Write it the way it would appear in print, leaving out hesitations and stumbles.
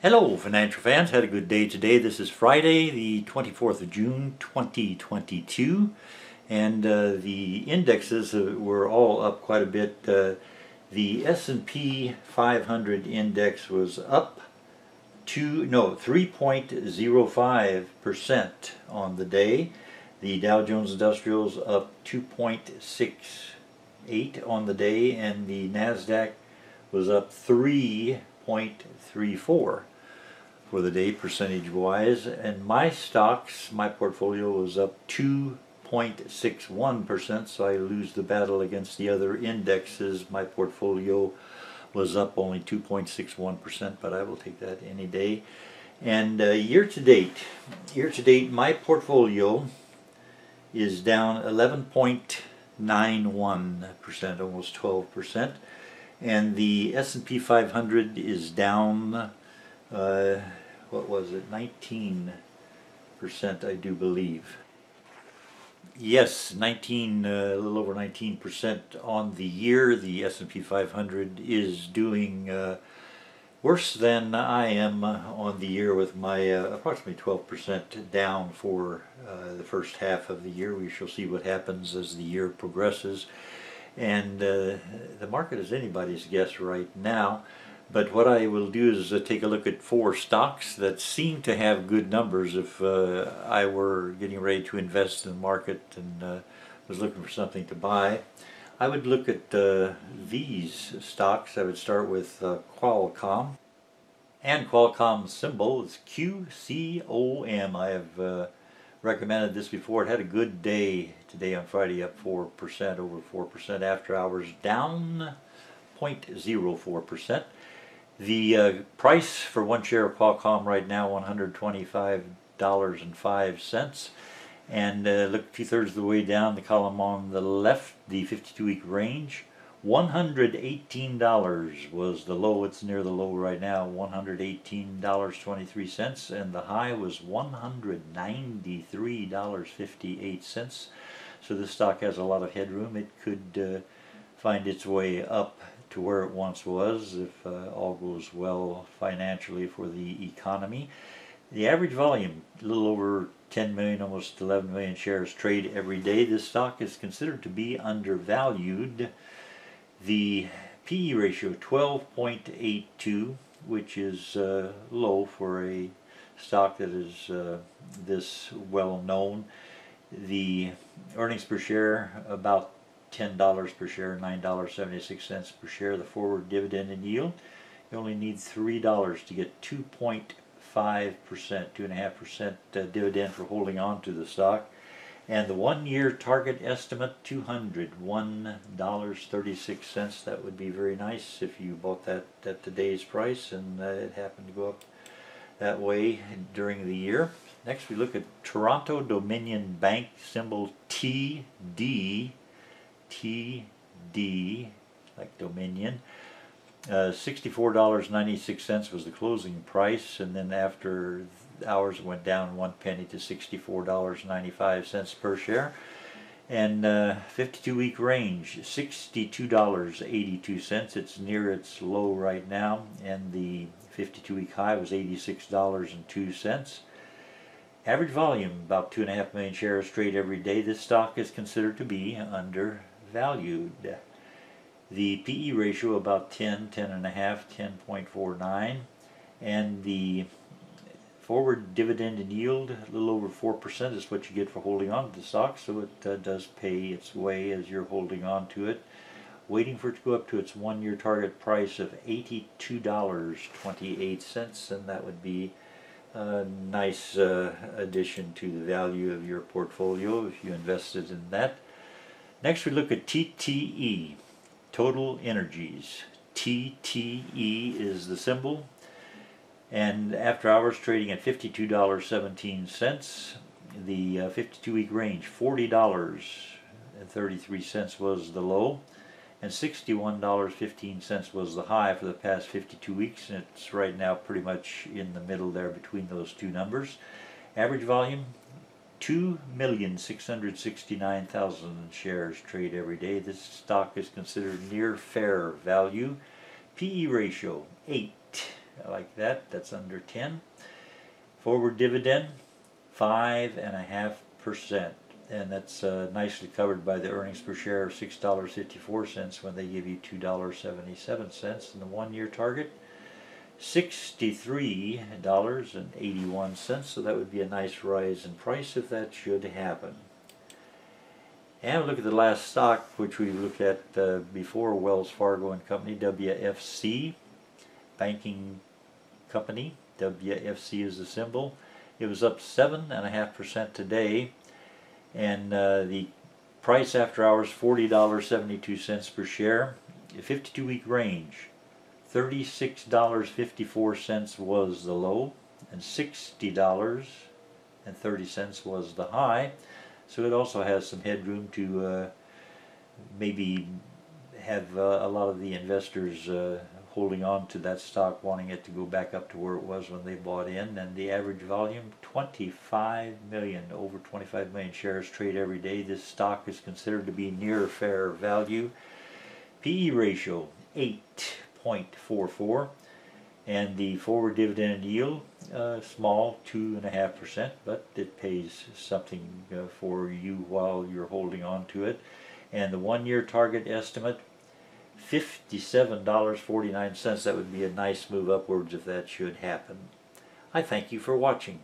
Hello financial fans, had a good day today. This is Friday the 24th of June 2022 and the indexes were all up quite a bit. The S&P 500 index was up 3.05% on the day. The Dow Jones Industrials up 2.68 on the day, and the NASDAQ was up 3.34 for the day percentage wise, and my stocks, my portfolio was up 2.61%, so I lose the battle against the other indexes. My portfolio was up only 2.61%, but I will take that any day. And year to date my portfolio is down 11.91%, almost 12%, and the S&P 500 is down what was it, 19%, I do believe. Yes, a little over 19% on the year. The S&P 500 is doing worse than I am on the year, with my approximately 12% down for the first half of the year. We shall see what happens as the year progresses, and the market is anybody's guess right now. But what I will do is take a look at 4 stocks that seem to have good numbers if I were getting ready to invest in the market and was looking for something to buy. I would look at these stocks. I would start with Qualcomm. And Qualcomm's symbol is QCOM. I have recommended this before. It had a good day today on Friday, up 4%, over 4% after hours, down 0.04%. The price for one share of Qualcomm right now, $125.05. And look 2/3 of the way down the column on the left, the 52-week range, $118 was the low. It's near the low right now, $118.23, and the high was $193.58. So this stock has a lot of headroom. It could find its way up to where it once was if all goes well financially for the economy. The average volume, a little over 10 million, almost 11 million shares trade every day. This stock is considered to be undervalued. The PE ratio 12.82, which is low for a stock that is this well known. The earnings per share about $10 per share, $9.76 per share. The forward dividend and yield, you only need $3 to get 2.5%, 2.5% dividend for holding on to the stock. And the 1-year target estimate, $201.36. That would be very nice if you bought that at today's price and it happened to go up that way during the year. Next we look at Toronto Dominion Bank, symbol TD, like Dominion. $64.96 was the closing price, and then after hours it went down 1 penny to $64.95 per share. And 52-week range, $62.82. It's near its low right now, and the 52-week high was $86.02. Average volume, about 2.5 million shares trade every day. This stock is considered to be undervalued. The PE ratio about 10, 10.5, 10.49, and the forward dividend and yield, a little over 4%, is what you get for holding on to the stock, so it does pay its way as you're holding on to it. Waiting for it to go up to its 1-year target price of $82.28, and that would be a nice addition to the value of your portfolio if you invested in that. Next we look at TTE, Total Energies. TTE is the symbol, and after hours trading at $52.17. The 52-week range, $40.33 was the low, and $61.15 was the high for the past 52 weeks, and it's right now pretty much in the middle there between those two numbers. Average volume, 2,669,000 shares trade every day. This stock is considered near fair value. PE ratio 8, I like that. That's under 10. Forward dividend, 5.5%. And that's nicely covered by the earnings per share of $6.54 when they give you $2.77. And the 1-year target, $63.81. So that would be a nice rise in price if that should happen. And look at the last stock, which we looked at before, Wells Fargo and Company, WFC, banking company. WFC is the symbol. It was up 7.5% today, and the price after hours $40.72 per share. 52-week range, $36.54 was the low, and $60.30 was the high. So it also has some headroom to maybe have a lot of the investors holding on to that stock, wanting it to go back up to where it was when they bought in. And the average volume, 25 million, over 25 million shares trade every day. This stock is considered to be near fair value. PE ratio, 8.44. And the forward dividend yield, small, 2.5%, but it pays something for you while you're holding on to it. And the 1-year target estimate, $57.49. That would be a nice move upwards if that should happen. I thank you for watching.